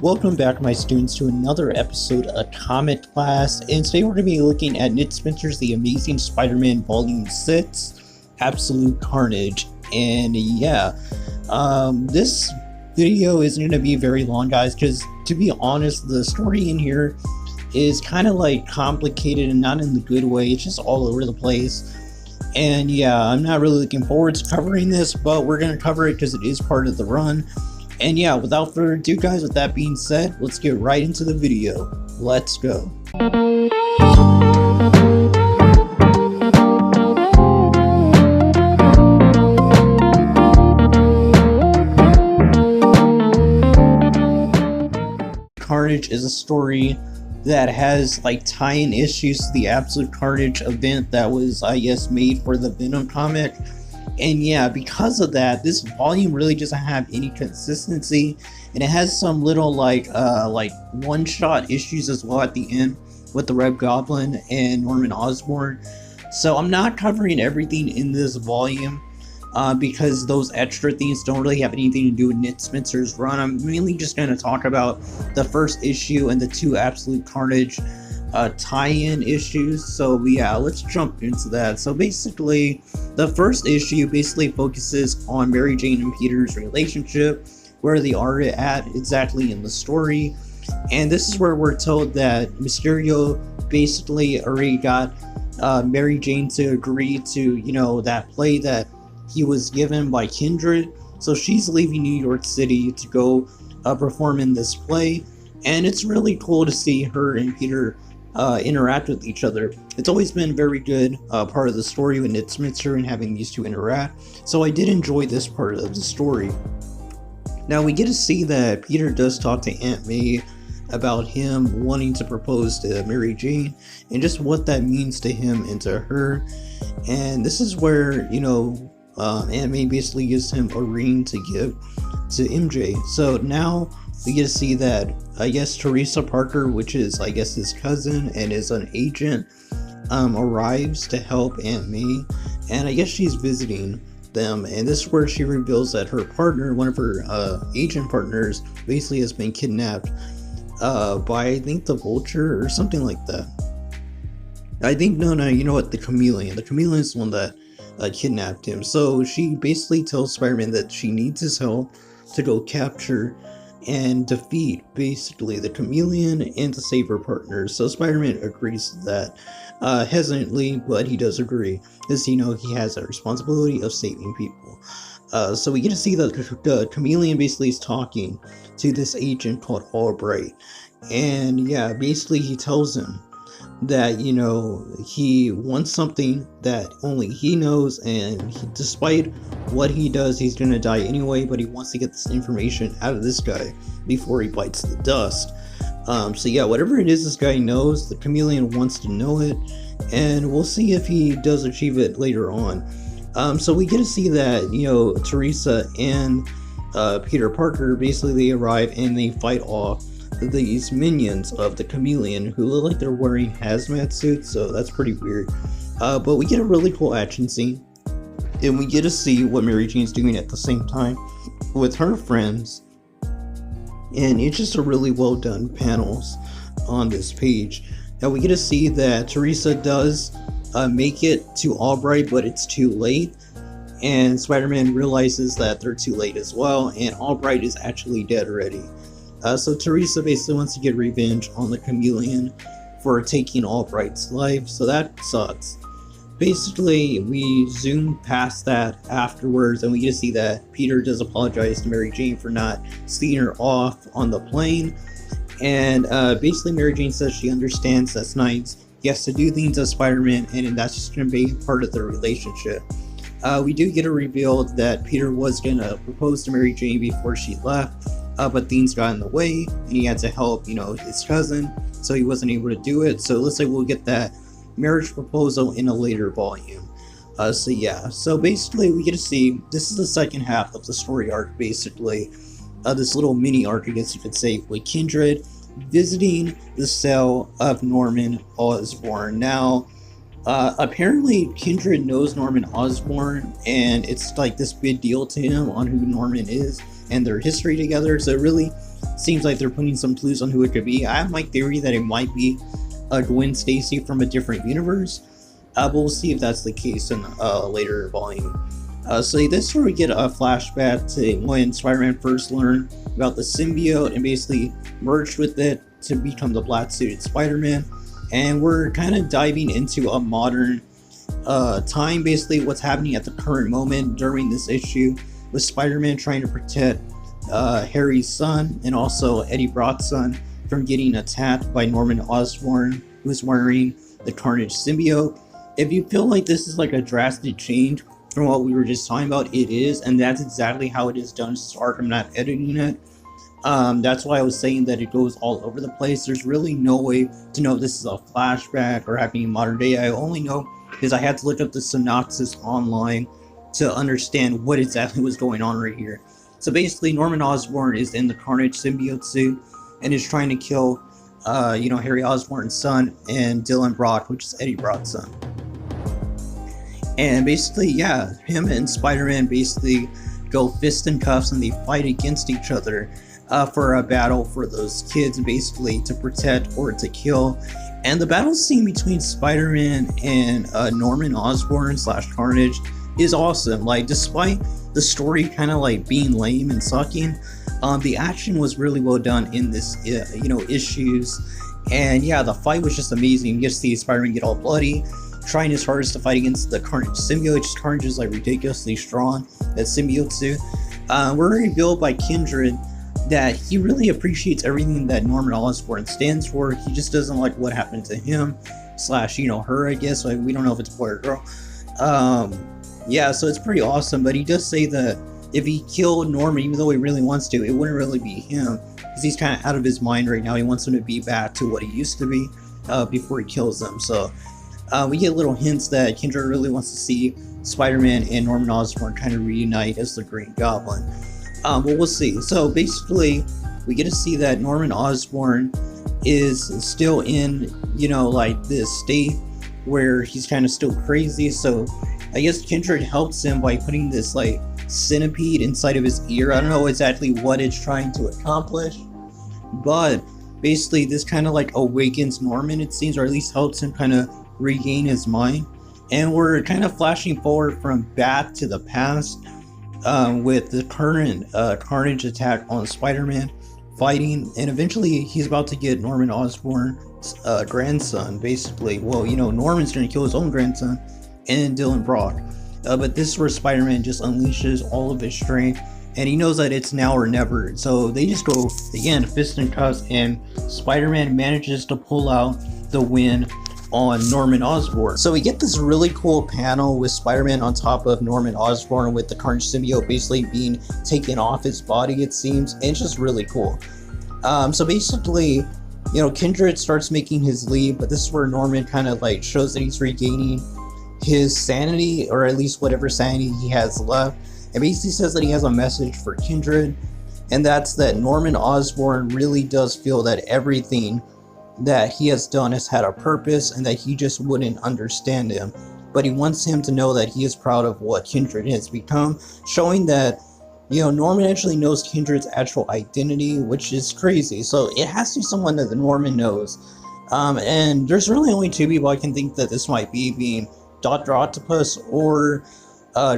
Welcome back, my students, to another episode of Comic Class, and today we're going to be looking at Nick Spencer's The Amazing Spider-Man Volume 6, Absolute Carnage. And yeah, this video isn't going to be very long, guys, because to be honest, the story in here is kind of like complicated and not in the good way. It's just all over the place. And yeah, I'm not really looking forward to covering this, but we're going to cover it because it is part of the run. And yeah, without further ado, guys, with that being said, let's get right into the video. Let's go. Carnage is a story that has like tie-in issues to the Absolute Carnage event that was, I guess, made for the Venom comic. And yeah, because of that, this volume really doesn't have any consistency, and it has some little like one-shot issues as well at the end with the Red Goblin and Norman Osborn. So I'm not covering everything in this volume because those extra things don't really have anything to do with Nick Spencer's run. I'm mainly just going to talk about the first issue and the two Absolute Carnage tie-in issues. So yeah, let's jump into that. So basically, the first issue basically focuses on Mary Jane and Peter's relationship, where they are at exactly in the story. And this is where we're told that Mysterio basically already got Mary Jane to agree to, you know, that play that he was given by Kindred. So she's leaving New York City to go perform in this play. And it's really cool to see her and Peter interact with each other. It's always been a very good part of the story with Nick Spencer and having these two interact, so I did enjoy this part of the story. Now we get to see that Peter does talk to Aunt May about him wanting to propose to Mary Jane and just what that means to him and to her. And this is where, you know, Aunt May basically gives him a ring to give to MJ. So now we get to see that, I guess, Teresa Parker, which is, I guess, his cousin and is an agent, arrives to help Aunt May, and I guess she's visiting them. And this is where she reveals that her partner, one of her agent partners, basically has been kidnapped by, I think, the Vulture or something like that. I think, no, you know what, the Chameleon. The Chameleon is the one that kidnapped him. So she basically tells Spider-Man that she needs his help to go capture and defeat basically the Chameleon and to save her partners. So Spider-Man agrees to that hesitantly, but he does agree, as you know, he has a responsibility of saving people. So we get to see that the Chameleon basically is talking to this agent called Albright, and yeah, basically he tells him that, you know, he wants something that only he knows, and despite what he does, he's gonna die anyway, but he wants to get this information out of this guy before he bites the dust. So yeah, whatever it is this guy knows, the Chameleon wants to know it, and we'll see if he does achieve it later on. So we get to see that, you know, Teresa and Peter Parker, basically they arrive and they fight off these minions of the Chameleon who look like they're wearing hazmat suits, so that's pretty weird. But we get a really cool action scene, and we get to see what Mary Jane's doing at the same time with her friends, and it's just a really well done panels on this page. Now we get to see that Teresa does make it to Albright, but it's too late, and Spider-Man realizes that they're too late as well, and Albright is actually dead already. So Teresa basically wants to get revenge on the Chameleon for taking Albright's life, so that sucks. Basically, we zoom past that afterwards, and we get to see that Peter does apologize to Mary Jane for not seeing her off on the plane. And basically Mary Jane says she understands that's nice. He has to do things as Spider-Man, and that's just going to be part of their relationship. We do get a reveal that Peter was going to propose to Mary Jane before she left, but things got in the way, and he had to help, you know, his cousin, so he wasn't able to do it. So it looks like we'll get that marriage proposal in a later volume. So yeah, so basically we get to see, this is the second half of the story arc, basically. This little mini arc, I guess you could say, with Kindred visiting the cell of Norman Osborn. Now, apparently Kindred knows Norman Osborn, and it's like this big deal to him on who Norman is and their history together, so it really seems like they're putting some clues on who it could be. I have my theory that it might be Gwen Stacy from a different universe, but we'll see if that's the case in a later volume. So this is where we get a flashback to when Spider-Man first learned about the symbiote and basically merged with it to become the black-suited Spider-Man. And we're kind of diving into a modern time, basically what's happening at the current moment during this issue, with Spider-Man trying to protect Harry's son and also Eddie Brock's son from getting attacked by Norman Osborn, who's wearing the Carnage symbiote. If you feel like this is like a drastic change from what we were just talking about, it is, and that's exactly how it is done to start. I'm not editing it. That's why I was saying that it goes all over the place. There's really no way to know if this is a flashback or happening in modern day. I only know because I had to look up the synopsis online to understand what exactly was going on right here. So basically, Norman Osborn is in the Carnage symbiote suit and is trying to kill, Harry Osborn's son and Dylan Brock, which is Eddie Brock's son. And basically, yeah, him and Spider-Man basically go fist and cuffs and they fight against each other for a battle for those kids, basically to protect or to kill. And the battle scene between Spider-Man and Norman Osborn / Carnage is awesome. Like, despite the story kind of like being lame and sucking, the action was really well done in this, issues. And yeah, the fight was just amazing. You get to see Spider-Man get all bloody, trying his hardest to fight against the Carnage symbiote. Carnage is like ridiculously strong, that symbiote suit. We're revealed by Kindred that he really appreciates everything that Norman Osborn stands for. He just doesn't like what happened to him / her, I guess. Like, we don't know if it's boy or girl. Yeah, so it's pretty awesome. But he does say that if he killed Norman, even though he really wants to, it wouldn't really be him, because he's kind of out of his mind right now. He wants him to be back to what he used to be before he kills them. So we get little hints that Kindred really wants to see Spider-Man and Norman Osborn kind of reunite as the Green Goblin. But we'll see. So basically, we get to see that Norman Osborn is still in, this state where he's kind of still crazy. So I guess Kindred helps him by putting this like centipede inside of his ear. I don't know exactly what it's trying to accomplish, but basically this kind of like awakens Norman, it seems, or at least helps him kind of regain his mind. And we're kind of flashing forward from back to the past with the current Carnage attack on Spider-Man, fighting, and eventually he's about to get Norman Osborn's grandson, basically. Well, Norman's going to kill his own grandson and Dylan Brock. But this is where Spider-Man just unleashes all of his strength, and he knows that it's now or never. So they just go, again, fist and cuffs, and Spider-Man manages to pull out the win on Norman Osborn. So we get this really cool panel with Spider-Man on top of Norman Osborn with the Carnage symbiote basically being taken off his body, it seems, and it's just really cool. So basically, Kindred starts making his leave, but this is where Norman kind of like shows that he's regaining his sanity, or at least whatever sanity he has left, and basically says that he has a message for Kindred, and that's that Norman Osborn really does feel that everything that he has done has had a purpose, and that he just wouldn't understand him, but he wants him to know that he is proud of what Kindred has become, showing that Norman actually knows Kindred's actual identity, which is crazy. So it has to be someone that Norman knows, and there's really only two people I can think that this might be, being Dr. Octopus or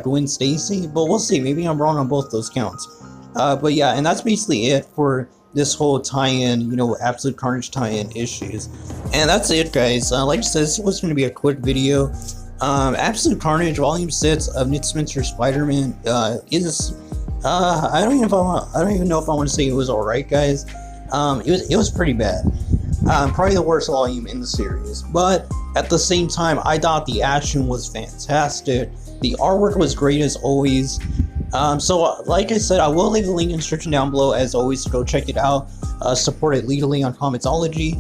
Gwen Stacy, but we'll see. Maybe I'm wrong on both those counts. But yeah, and that's basically it for this whole tie-in, Absolute Carnage tie-in issues. And that's it, guys. Like I said, this was going to be a quick video. Absolute Carnage Volume 6 of Nick Spencer's Spider-Man is I don't even know if I want to say it was alright, guys. It was pretty bad. Probably the worst volume in the series, but at the same time, I thought the action was fantastic. The artwork was great as always. So like I said, I will leave the link in the description down below as always to go check it out. Support it legally on Comixology.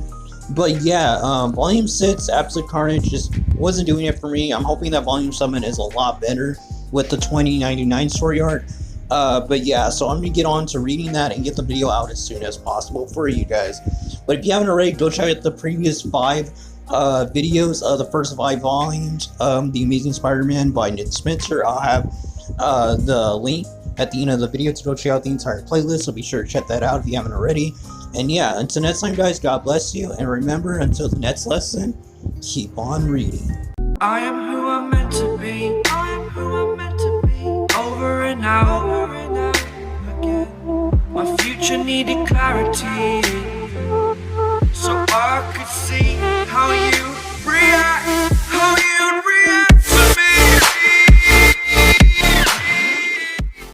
But yeah, Volume 6, Absolute Carnage, just wasn't doing it for me. I'm hoping that Volume 7 is a lot better with the 2099 story arc. But yeah, so I'm going to get on to reading that and get the video out as soon as possible for you guys. But if you haven't already, go check out the previous 5 videos of the first 5 volumes, The Amazing Spider-Man by Nick Spencer. I'll have the link at the end of the video to go check out the entire playlist, so be sure to check that out if you haven't already. And yeah, until next time guys, God bless you, and remember, until the next lesson, keep on reading. I am who I'm meant to be. I am who I'm meant to be. Over and out again. My future needed clarity, so I could see